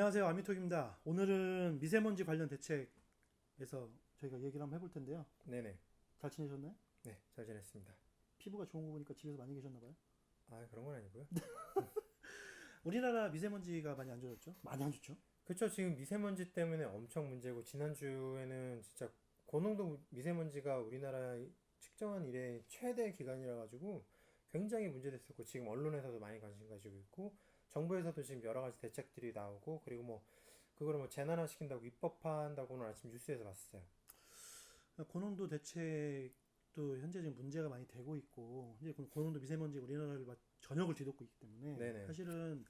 안녕하세요. 아미톡입니다. 오늘은 미세먼지 관련 대책에서 저희가 얘기를 한번 해볼 텐데요. 네네. 잘 지내셨나요? 네, 잘 지냈습니다. 피부가 좋은 거 보니까 집에서 많이 계셨나 봐요. 아, 그런 건 아니고요. 우리나라 미세먼지가 많이 안 좋아졌죠? 많이 안 좋죠? 그쵸, 지금 미세먼지 때문에 엄청 문제고, 지난주에는 진짜 고농도 미세먼지가 우리나라 측정한 이래 최대 기간이라 가지고 굉장히 문제됐었고, 지금 언론에서도 많이 관심 가지고 있고, 정부에서도 지금 여러 가지 대책들이 나오고, 그리고 뭐, 그거를 뭐 재난화 시킨다고 입법화한다고 오늘 아침 뉴스에서 봤어요. 고농도 대책도 현재 지금 문제가 많이 되고 있고, 현재 고농도 미세먼지 우리나라를 전역을 뒤덮고 있기 때문에 네네. 사실은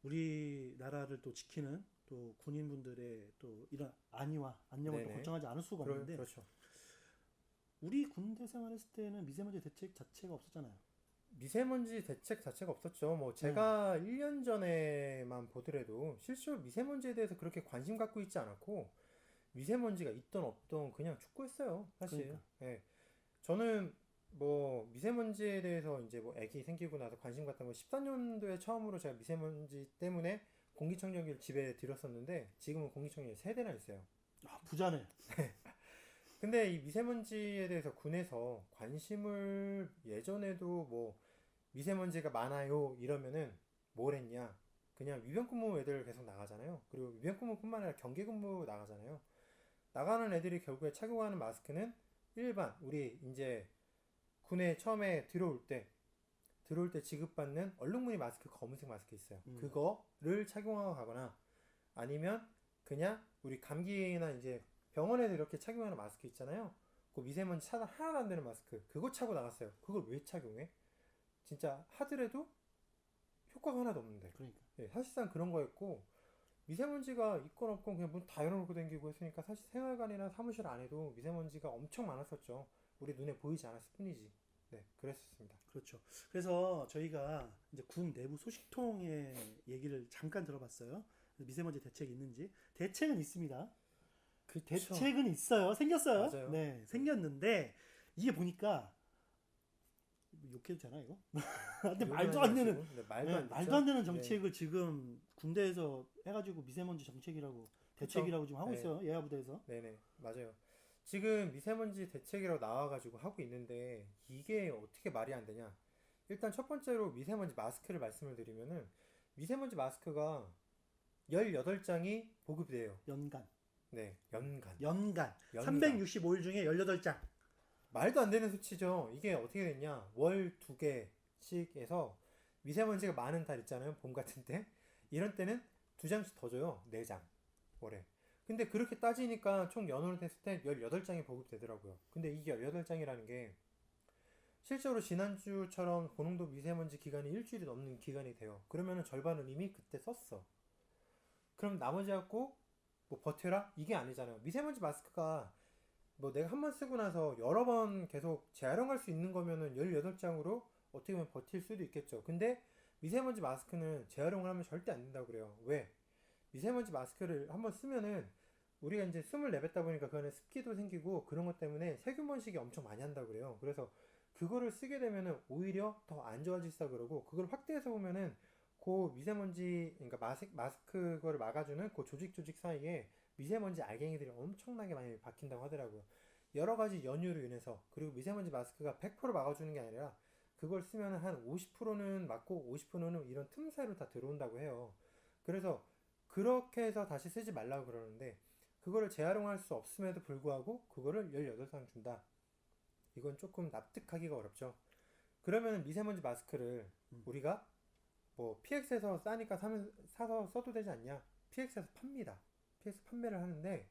우리나라를 또 지키는 또 군인분들의 또 이런 안위와 안녕을 또 네네. 걱정하지 않을 수가 없는데 그렇죠. 우리 군대 생활했을 때는 미세먼지 대책 자체가 없었잖아요. 미세먼지 대책 자체가 없었죠. 뭐 네, 제가 1년 전에만 보더라도 실제로 미세먼지에 대해서 그렇게 관심 갖고 있지 않았고 미세먼지가 있던 없던 그냥 축구했어요. 사실. 그러니까. 예. 저는 뭐 미세먼지에 대해서 이제 뭐 애기 생기고 나서 관심 갖던 건 14년도에 처음으로 제가 미세먼지 때문에 공기청정기를 집에 들였었는데 지금은 공기청정기 3대나 있어요. 아, 부자네. 근데 이 미세먼지에 대해서 군에서 관심을 예전에도 뭐 미세먼지가 많아요 이러면은 뭘 했냐? 그냥 위변근무 애들 계속 나가잖아요. 그리고 위변근무뿐만 아니라 경계근무 나가잖아요. 나가는 애들이 결국에 착용하는 마스크는 일반 우리 이제 군에 처음에 들어올 때 지급받는 얼룩무늬 마스크 검은색 마스크 있어요. 음. 그거를 착용하고 가거나 아니면 그냥 우리 감기나 이제 병원에서 이렇게 착용하는 마스크 있잖아요. 그 미세먼지 차단 하나도 안 되는 마스크 그거 차고 나갔어요. 그걸 왜 착용해? 진짜 하더라도 효과가 하나도 없는데. 그러니까. 예, 사실상 그런 거였고 미세먼지가 있건 없건 그냥 문 다 열어놓고 다니고 했으니까 사실 생활관이나 사무실 안에도 미세먼지가 엄청 많았었죠. 우리 눈에 보이지 않았을 뿐이지. 네, 그랬었습니다. 그렇죠. 그래서 저희가 이제 군 내부 소식통의 얘기를 잠깐 들어봤어요. 미세먼지 대책이 있는지. 대책은 있습니다. 그쵸. 대책은 있어요. 생겼어요. 맞아요. 네, 네. 생겼는데 이게 보니까 욕해도 되나 이거? 근데 욕은 말도 하지 안 되는 마시고. 네, 말도 네, 안 말도 안 듣죠? 되는 네. 정책을 지금 군대에서 해가지고 미세먼지 정책이라고 그쵸. 대책이라고 지금 하고 네. 있어요. 예하부대에서. 네네. 맞아요. 지금 미세먼지 대책이라고 나와가지고 하고 있는데 이게 어떻게 말이 안 되냐. 일단 첫 번째로 미세먼지 마스크를 말씀을 드리면은 미세먼지 마스크가 18장이 보급돼요. 연간. 네, 연간. 연간. 연간. 365일 중에 18장. 말도 안 되는 수치죠. 이게 어떻게 됐냐. 월 2개씩 해서 미세먼지가 많은 달 있잖아요. 봄 같은 때. 이런 때는 2장씩 더 줘요. 4장. 월에. 근데 그렇게 따지니까 총 연원을 했을 때 18장이 보급되더라고요. 근데 이게 18장이라는 게 실제로 지난주처럼 고농도 미세먼지 기간이 일주일이 넘는 기간이 돼요. 그러면은 절반은 이미 그때 썼어. 그럼 나머지 갖고 뭐 버텨라? 이게 아니잖아요. 미세먼지 마스크가 뭐 내가 한 번 쓰고 나서 여러 번 계속 재활용할 수 있는 거면은 18장으로 어떻게 보면 버틸 수도 있겠죠. 근데 미세먼지 마스크는 재활용을 하면 절대 안 된다고 그래요. 왜? 미세먼지 마스크를 한번 쓰면은 우리가 이제 숨을 내뱉다 보니까 그 안에 습기도 생기고 그런 것 때문에 세균 번식이 엄청 많이 한다고 그래요. 그래서 그거를 쓰게 되면은 오히려 더 안 좋아질다 그러고 그걸 확대해서 보면은 그 미세먼지 그러니까 마스크 그거를 막아주는 그 조직 사이에 미세먼지 알갱이들이 엄청나게 많이 박힌다고 하더라고요. 여러 가지 연유로 인해서 그리고 미세먼지 마스크가 100% 막아주는 게 아니라 그걸 쓰면 한 50%는 막고 50%는 이런 틈새로 다 들어온다고 해요. 그래서 그렇게 해서 다시 쓰지 말라고 그러는데 그거를 재활용할 수 없음에도 불구하고 그거를 18장 준다. 이건 조금 납득하기가 어렵죠. 그러면 미세먼지 마스크를 우리가 뭐 PX에서 싸니까 사서 써도 되지 않냐? PX에서 팝니다. PX 판매를 하는데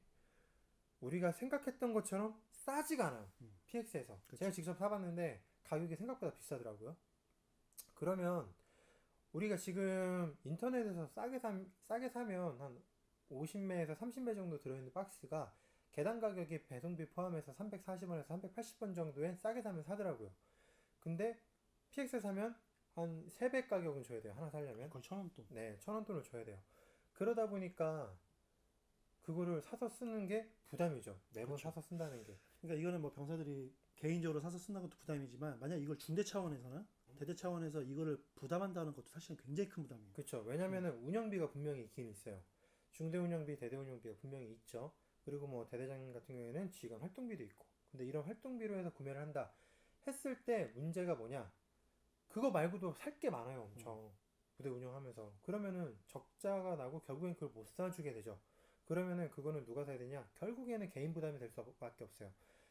우리가 생각했던 것처럼 싸지가 않아요. PX에서. 제가 그렇죠. 직접 사봤는데 가격이 생각보다 비싸더라고요. 그러면 우리가 지금 인터넷에서 싸게 사면 한 50매에서 30매 정도 들어있는 박스가 계단 가격이 배송비 포함해서 340원에서 380원 정도에 싸게 사면 사더라고요. 근데 PX에 사면 한 3배 가격은 줘야 돼요. 하나 사려면. 거의 1,000원 돈. 네, 1,000원 돈을 줘야 돼요. 그러다 보니까 그거를 사서 쓰는 게 부담이죠. 매번 그렇죠. 사서 쓴다는 게. 그러니까 이거는 뭐 병사들이 개인적으로 사서 쓴다는 것도 부담이지만 만약 이걸 중대 차원에서나 대대 차원에서 이거를 부담한다는 것도 사실은 굉장히 큰 부담이에요. 그쵸. 왜냐면은 운영비가 분명히 있긴 있어요. 중대 운영비, 대대 운영비가 분명히 있죠. 그리고 뭐 대대장 같은 경우에는 지휘관 활동비도 있고. 근데 이런 활동비로 해서 구매를 한다 했을 때 문제가 뭐냐? 그거 말고도 살 게 많아요, 엄청. 부대 운영하면서. 그러면은 적자가 나고 결국엔 그걸 못 사주게 되죠. 그러면은 그거는 누가 사야 되냐? 결국에는 개인 부담이 될 수밖에 없어요.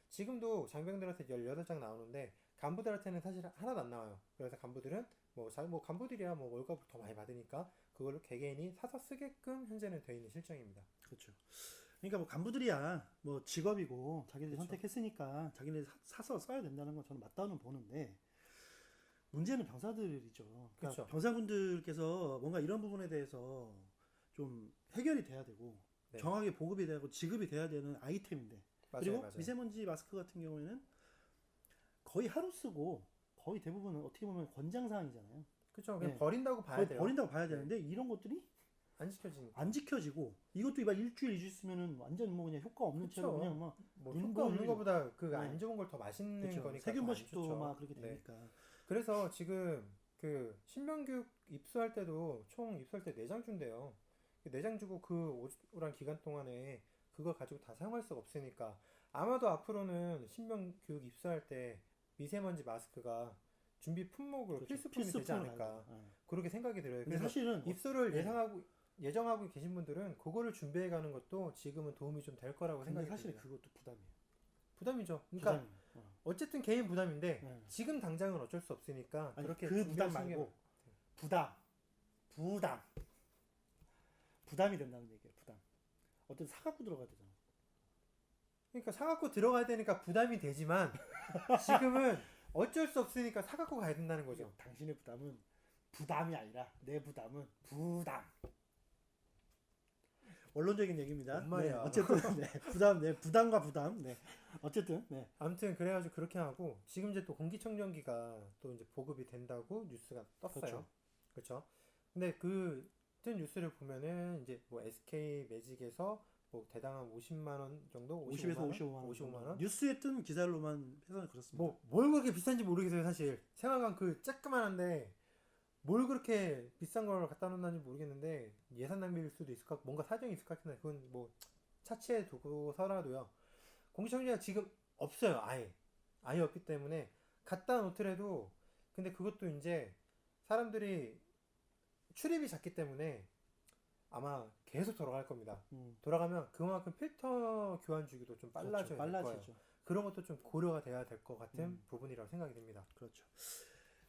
지금도 장병들한테 18장 나오는데 간부들한테는 사실 하나도 안 나와요. 그래서 간부들은 뭐 간부들이야 뭐 월급을 더 많이 받으니까 그걸로 개개인이 사서 쓰게끔 현재는 되어 있는 실정입니다. 그렇죠. 그러니까 뭐 간부들이야 뭐 직업이고 자기들이 그쵸. 선택했으니까 자기들이 사서 써야 된다는 건 저는 맞다고는 보는데 문제는 병사들이죠. 그러니까 그쵸. 병사분들께서 뭔가 이런 부분에 대해서 좀 해결이 돼야 되고 네. 정확하게 보급이 되고 지급이 돼야 되는 아이템인데 맞아요, 그리고 맞아요. 미세먼지 마스크 같은 경우에는 거의 하루 쓰고 거의 대부분은 어떻게 보면 권장 사항이잖아요. 그쵸. 그냥 네. 버린다고 봐야 거의 돼요. 버린다고 봐야 네. 되는데 이런 것들이 안 지켜지니까. 안 지켜지고 이것도 막 일주일, 2주 쓰면은 완전 뭐 그냥 효과 없는 채로 그쵸. 그냥 막 뭐 눈 효과 없는 보일- 것보다 그 안 네. 좋은 걸 더 맛있는 그렇죠. 거니까 세균 더안 번식도 좋죠. 막 그렇게 네. 되니까. 그래서 지금 그 신병교육 입수할 때도 총 입수할 때 4장 준대요. 4장 주고 그 오란 기간 동안에 그걸 가지고 다 사용할 수가 없으니까 아마도 앞으로는 신병교육 입수할 때 미세먼지 마스크가 준비 품목으로 그렇죠. 필수품이 되지 필수품으로 않을까 가야죠. 예. 그렇게 생각이 들어요. 근데 그래서 사실은 입수를 네. 예정하고 계신 분들은 그거를 준비해 가는 것도 지금은 도움이 좀 될 거라고 근데 생각이 사실 듭니다. 그것도 부담이에요. 부담이죠. 그러니까 부담이에요. 어쨌든 개인 부담인데 네. 지금 당장은 어쩔 수 없으니까 아니, 그렇게 그 부담 준비하시는 게 말고 부담이 된다는 얘기예요. 부담. 어떤 사갖고 들어가야 되잖아. 그러니까 사갖고 들어가야 되니까 부담이 되지만 지금은 어쩔 수 없으니까 사갖고 가야 된다는 거죠. 당신의 부담은 부담이 아니라 내 부담은 부담. 원론적인 얘기입니다. 뭔 말이야. 네, 어쨌든 네, 부담과 부담. 네, 어쨌든 네, 아무튼 그래가지고 그렇게 하고 지금 이제 또 공기청정기가 또 이제 보급이 된다고 뉴스가 떴어요. 그렇죠. 그렇죠. 근데 그 뜬 뉴스를 보면은 이제 뭐 SK 매직에서 뭐 대당 한 50만 원 정도, 50에서 55만 원. 55만 원. 뉴스에 뜬 기사로만 해서는 그렇습니다. 뭐 뭘 그렇게 비싼지 모르겠어요, 사실. 생각한 그 쬐끄만한데 뭘 그렇게 비싼 걸 갖다 놓는지 모르겠는데 예산 낭비일 수도 있을 것 같고 뭔가 사정이 있을 것 같은데 그건 뭐 차치해 두고서라도요. 공기청정기가 지금 없어요, 아예 없기 때문에 갖다 놓더라도 근데 그것도 이제 사람들이 출입이 작기 때문에 아마 계속 돌아갈 겁니다. 돌아가면 그만큼 필터 교환 주기도 좀 빨라져야 그렇죠. 될 거예요. 빨라지죠. 그런 것도 좀 고려가 돼야 될 것 같은 부분이라고 생각이 듭니다. 그렇죠.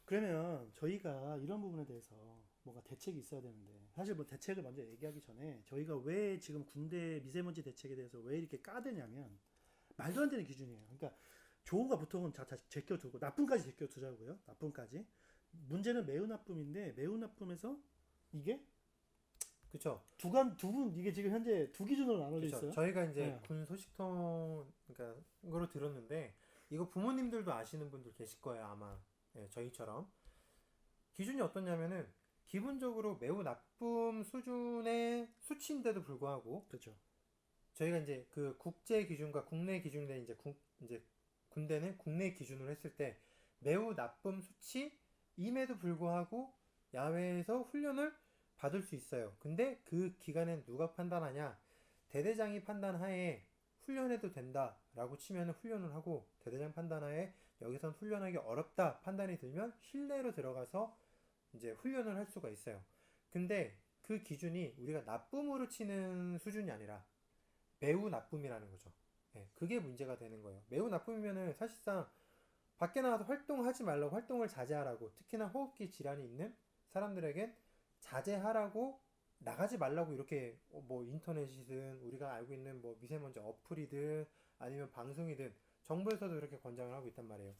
그러면 저희가 이런 부분에 대해서 뭔가 대책이 있어야 되는데 사실 뭐 대책을 먼저 얘기하기 전에 저희가 왜 지금 군대 미세먼지 대책에 대해서 왜 이렇게 까대냐면 말도 안 되는 기준이에요. 그러니까 좋은 거 보통은 다 제껴두고 나쁨까지 제껴두자고요. 나쁨까지. 문제는 매우 나쁨인데 매우 나쁨에서 이게 그렇죠. 두 분 이게 지금 현재 두 기준으로 나눠져 그렇죠. 있어요. 저희가 이제 네. 군 소식통 그러니까 거로 들었는데 이거 부모님들도 아시는 분들 계실 거예요 아마. 예, 저희처럼 기준이 어떻냐면은 기본적으로 매우 나쁨 수준의 수치인데도 불구하고 그렇죠. 저희가 이제 그 국제 기준과 국내 기준에 이제 군대는 국내 기준으로 했을 때 매우 나쁨 수치임에도 불구하고 야외에서 훈련을 받을 수 있어요. 근데 그 기간엔 누가 판단하냐? 대대장이 판단하에 훈련해도 된다라고 치면 훈련을 하고 대대장 판단하에 여기선 훈련하기 어렵다 판단이 들면 실내로 들어가서 이제 훈련을 할 수가 있어요. 근데 그 기준이 우리가 나쁨으로 치는 수준이 아니라 매우 나쁨이라는 거죠. 예, 그게 문제가 되는 거예요. 매우 나쁨이면은 사실상 밖에 나가서 활동하지 말라고 활동을 자제하라고 특히나 호흡기 질환이 있는 사람들에겐 자제하라고 나가지 말라고 이렇게 뭐 인터넷이든 우리가 알고 있는 뭐 미세먼지 어플이든 아니면 방송이든 정부에서도 이렇게 권장을 하고 있단 말이에요.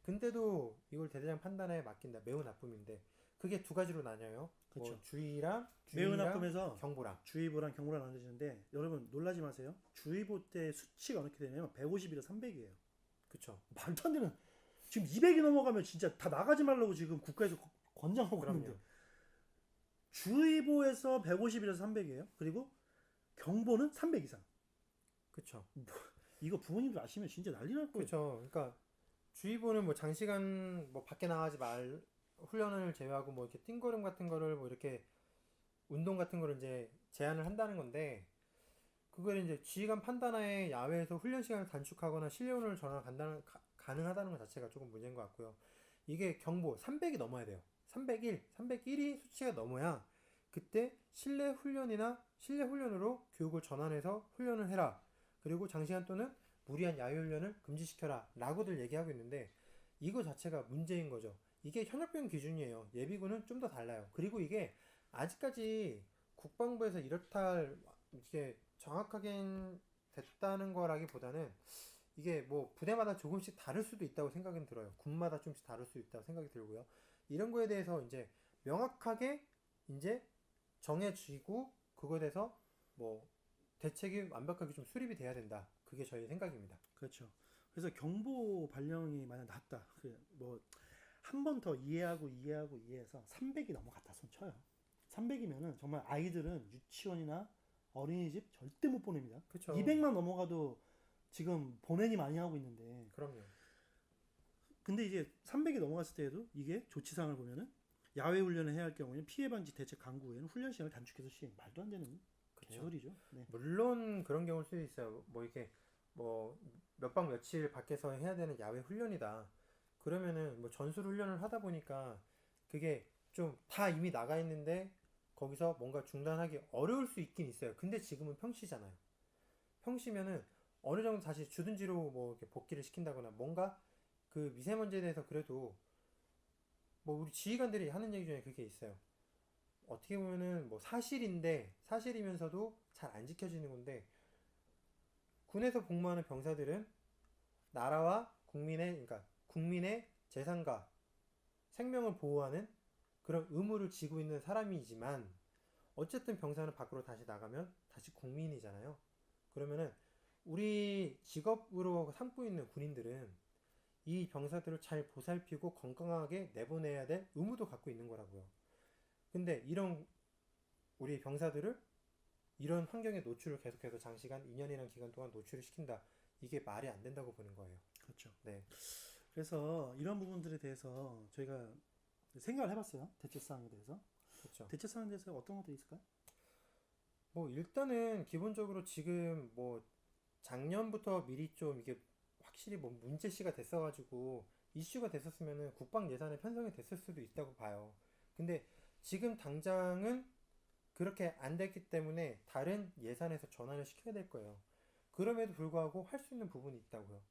근데도 이걸 대대장 판단에 맡긴다. 매우 나쁨인데 그게 두 가지로 나뉘어요. 그쵸. 뭐 주의랑 매우 나쁨에서 경보랑. 주의보랑 경보랑 나눠지는데 여러분 놀라지 마세요. 주의보 때 수치가 어떻게 되냐면 150이라 300이에요. 그쵸. 말도 안 되는. 지금 200이 넘어가면 진짜 다 나가지 말라고 지금 국가에서 권장하고 그럼요. 있는데 주의보에서 150이라서 300이에요. 그리고 경보는 300 이상. 그쵸. 이거 부모님들 아시면 진짜 난리 날 거예요. 그쵸. 그러니까 주의보는 뭐 장시간 뭐 밖에 나가지 말 훈련을 제외하고 뭐 이렇게 띵거름 같은 거를 뭐 이렇게 운동 같은 거를 이제 제한을 한다는 건데 그걸 이제 지휘관 판단하에 야외에서 훈련 시간을 단축하거나 실내 훈련을 전환 가능하다는 것 자체가 조금 문제인 것 같고요. 이게 경보 300이 넘어야 돼요. 301이 수치가 넘어야 그때 실내 훈련이나 실내 훈련으로 교육을 전환해서 훈련을 해라. 그리고 장시간 또는 무리한 야외 훈련을 금지시켜라. 라고들 얘기하고 있는데 이거 자체가 문제인 거죠. 이게 현역병 기준이에요. 예비군은 좀 더 달라요. 그리고 이게 아직까지 국방부에서 이렇다 이게 정확하게 됐다는 거라기보다는 이게 뭐 부대마다 조금씩 다를 수도 있다고 생각은 들어요. 군마다 좀씩 다를 수 있다고 생각이 들고요. 이런 거에 대해서 이제 명확하게 이제 정해지고 그거에 대해서 뭐 대책이 완벽하게 좀 수립이 돼야 된다. 그게 저희 생각입니다. 그렇죠. 그래서 경보 발령이 만약 났다. 뭐 한 번 더 이해해서 300이 넘어갔다 손 쳐요. 300이면은 정말 아이들은 유치원이나 어린이집 절대 못 보냅니다. 그쵸. 200만 넘어가도 지금 보내니 많이 하고 있는데, 그럼요. 근데 이제 300이 넘어갔을 때에도 이게 조치사항을 보면은 야외 훈련을 해야 할 경우에는 피해 방지 대책 강구에는 훈련 시간을 단축해서 시행. 말도 안 되는 그쵸. 개소리죠. 네. 물론 그런 경우일 수도 있어요. 뭐 이게 뭐 몇 박 며칠 밖에서 해야 되는 야외 훈련이다. 그러면은 뭐 전술 훈련을 하다 보니까 그게 좀 다 이미 나가 있는데 거기서 뭔가 중단하기 어려울 수 있긴 있어요. 근데 지금은 평시잖아요. 평시면은 어느 정도 다시 주둔지로 뭐 이렇게 복귀를 시킨다거나 뭔가 그 미세먼지에 대해서 그래도 뭐 우리 지휘관들이 하는 얘기 중에 그게 있어요. 어떻게 보면은 뭐 사실인데 사실이면서도 잘 안 지켜지는 건데 군에서 복무하는 병사들은 나라와 국민의 그러니까 국민의 재산과 생명을 보호하는 그런 의무를 지고 있는 사람이지만 어쨌든 병사는 밖으로 다시 나가면 다시 국민이잖아요. 그러면은 우리 직업으로 삼고 있는 군인들은 이 병사들을 잘 보살피고 건강하게 내보내야 될 의무도 갖고 있는 거라고요. 근데 이런 우리 병사들을 이런 환경에 노출을 계속해서 장시간 2년이라는 기간 동안 노출을 시킨다. 이게 말이 안 된다고 보는 거예요. 그렇죠. 네. 그래서 이런 부분들에 대해서 저희가 생각을 해봤어요. 대책사항에 대해서. 그렇죠. 대책사항에 대해서 어떤 것들이 있을까요? 뭐 일단은 기본적으로 지금 뭐 작년부터 미리 좀 이게 확실히 뭐 문제시가 됐어가지고 이슈가 됐었으면은 국방 예산에 편성이 됐을 수도 있다고 봐요. 근데 지금 당장은 그렇게 안 됐기 때문에 다른 예산에서 전환을 시켜야 될 거예요. 그럼에도 불구하고 할 수 있는 부분이 있다고요.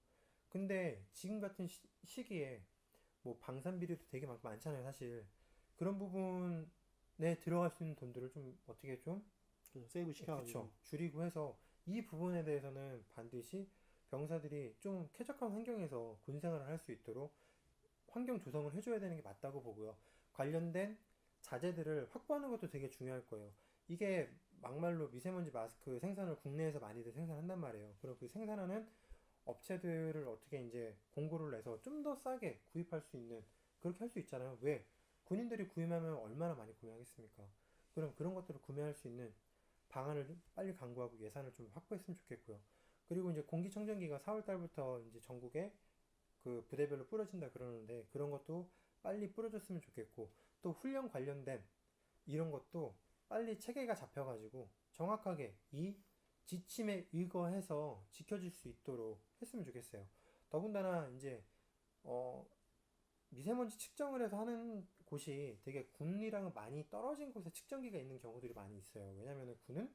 근데 지금 같은 시기에 뭐 방산 비리도 되게 많잖아요, 사실. 그런 부분에 들어갈 수 있는 돈들을 좀 어떻게 좀 세이브 시켜가지고. 그쵸, 줄이고 해서 이 부분에 대해서는 반드시 병사들이 좀 쾌적한 환경에서 군 생활을 할 수 있도록 환경 조성을 해줘야 되는 게 맞다고 보고요. 관련된 자재들을 확보하는 것도 되게 중요할 거예요. 이게 막말로 미세먼지 마스크 생산을 국내에서 많이들 생산한단 말이에요. 그리고 그 생산하는 업체들을 어떻게 이제 공고를 내서 좀 더 싸게 구입할 수 있는 그렇게 할 수 있잖아요. 왜? 군인들이 구입하면 얼마나 많이 구매하겠습니까? 그럼 그런 것들을 구매할 수 있는 방안을 좀 빨리 강구하고 예산을 좀 확보했으면 좋겠고요. 그리고 이제 공기청정기가 4월 달부터 이제 전국에 그 부대별로 뿌려진다 그러는데 그런 것도 빨리 뿌려줬으면 좋겠고 또 훈련 관련된 이런 것도 빨리 체계가 잡혀가지고 정확하게 이 지침에 의거해서 지켜질 수 있도록 했으면 좋겠어요. 더군다나 이제 어 미세먼지 측정을 해서 하는 곳이 되게 군이랑은 많이 떨어진 곳에 측정기가 있는 경우들이 많이 있어요. 왜냐면은 군은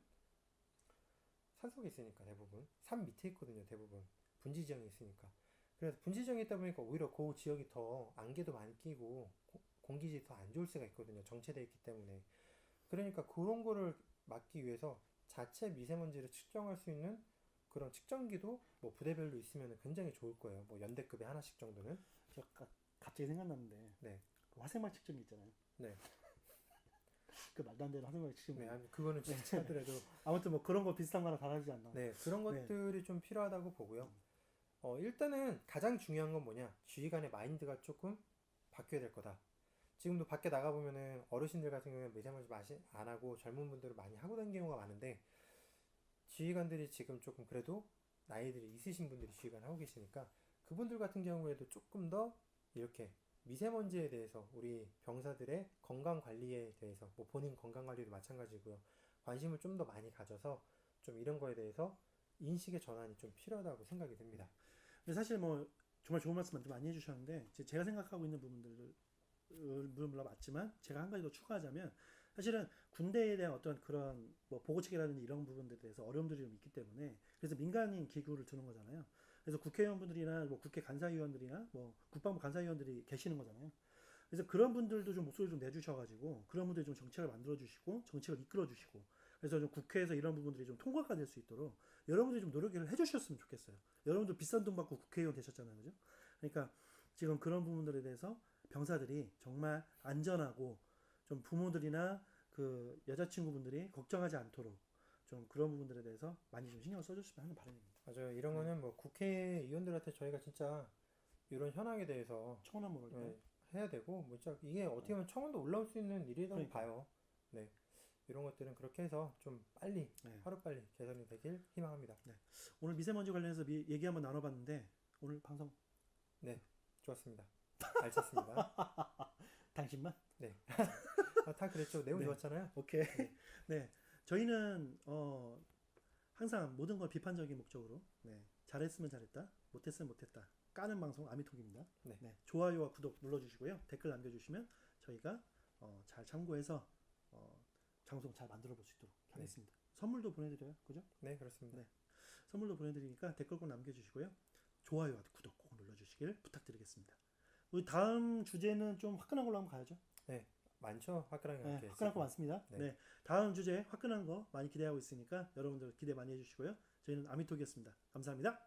산속에 있으니까 대부분 산 밑에 있거든요. 대부분 분지 지형이 있으니까. 그래서 분지 지형이 있다 보니까 오히려 그 지역이 더 안개도 많이 끼고 공기질이 더 안 좋을 수가 있거든요. 정체되어 있기 때문에. 그러니까 그런 거를 막기 위해서 자체 미세먼지를 측정할 수 있는 그런 측정기도 뭐 부대별로 있으면 굉장히 좋을 거예요. 뭐 연대급에 하나씩 정도는. 저 갑자기 생각났는데 네. 그 화생방 측정기 있잖아요. 네. 그 말도 안 되는 화생방 측정기. 네. 아니, 그거는 진짜 하더라도 아무튼 뭐 그런 거 비슷한 거랑 다르지 않나. 네. 그런 네. 것들이 좀 필요하다고 보고요. 일단은 가장 중요한 건 뭐냐? 지휘관의 마인드가 조금 바뀌어야 될 거다. 지금도 밖에 나가보면은 어르신들 같은 경우에 미세먼지 마시 안 하고 젊은 분들은 많이 하고 다니는 경우가 많은데 지휘관들이 지금 조금 그래도 나이들이 있으신 분들이 지휘관 하고 계시니까 그분들 같은 경우에도 조금 더 이렇게 미세먼지에 대해서 우리 병사들의 건강 관리에 대해서 뭐 본인 건강 관리도 마찬가지고요. 관심을 좀 더 많이 가져서 좀 이런 거에 대해서 인식의 전환이 좀 필요하다고 생각이 듭니다. 근데 사실 뭐 정말 좋은 말씀 많이 해주셨는데 제가 생각하고 있는 부분들을 물론 맞지만 제가 한 가지 더 추가하자면 사실은 군대에 대한 어떤 그런 뭐 보고체계라든지 이런 부분들에 대해서 어려움들이 좀 있기 때문에 그래서 민간인 기구를 두는 거잖아요. 그래서 국회의원분들이나 뭐 국회 간사위원들이나 뭐 국방부 간사위원들이 계시는 거잖아요. 그래서 그런 분들도 좀 목소리 좀 내주셔가지고 그런 분들이 좀 정책을 만들어주시고 정책을 이끌어주시고 그래서 좀 국회에서 이런 부분들이 좀 통과가 될 수 있도록 여러분들이 좀 노력을 해주셨으면 좋겠어요. 여러분들 비싼 돈 받고 국회의원 되셨잖아요, 그죠? 그러니까 지금 그런 부분들에 대해서 병사들이 정말 안전하고 좀 부모들이나 그 여자친구분들이 걱정하지 않도록 좀 그런 부분들에 대해서 많이 좀 신경을 써줬으면 하는 바람입니다. 맞아요. 이런 거는 뭐 국회의원들한테 저희가 진짜 이런 현황에 대해서 청원 한번 올릴까요? 네, 해야 되고 뭐 진짜 이게 어떻게 보면 청원도 올라올 수 있는 일이라고 그러니까. 봐요. 네. 이런 것들은 그렇게 해서 좀 빨리 네. 하루빨리 개선이 되길 희망합니다. 오늘 미세먼지 관련해서 얘기 한번 나눠봤는데 오늘 방송 네, 좋았습니다. 알찼습니다. 당신만? 네. 아, 다 그랬죠. 내용 네. 좋았잖아요. 오케이. 네. 저희는 항상 모든 걸 비판적인 목적으로 잘했으면 잘했다, 못했으면 못했다 까는 방송 아미톡입니다. 네. 좋아요와 구독 눌러주시고요. 댓글 남겨주시면 저희가 잘 참고해서 방송 잘 만들어 볼 수 있도록 하겠습니다. 선물도 보내드려요. 그죠? 네, 그렇습니다. 네. 선물도 보내드리니까 댓글 꼭 남겨주시고요. 좋아요와 구독 꼭 눌러주시길 부탁드리겠습니다. 우리 다음 주제는 좀 화끈한 걸로 한번 가야죠. 네, 많죠. 화끈하게 네, 이렇게 화끈한 거 있으니까. 많습니다. 네. 네, 다음 주제 화끈한 거 많이 기대하고 있으니까 여러분들 기대 많이 해주시고요. 저희는 아미톡이었습니다. 감사합니다.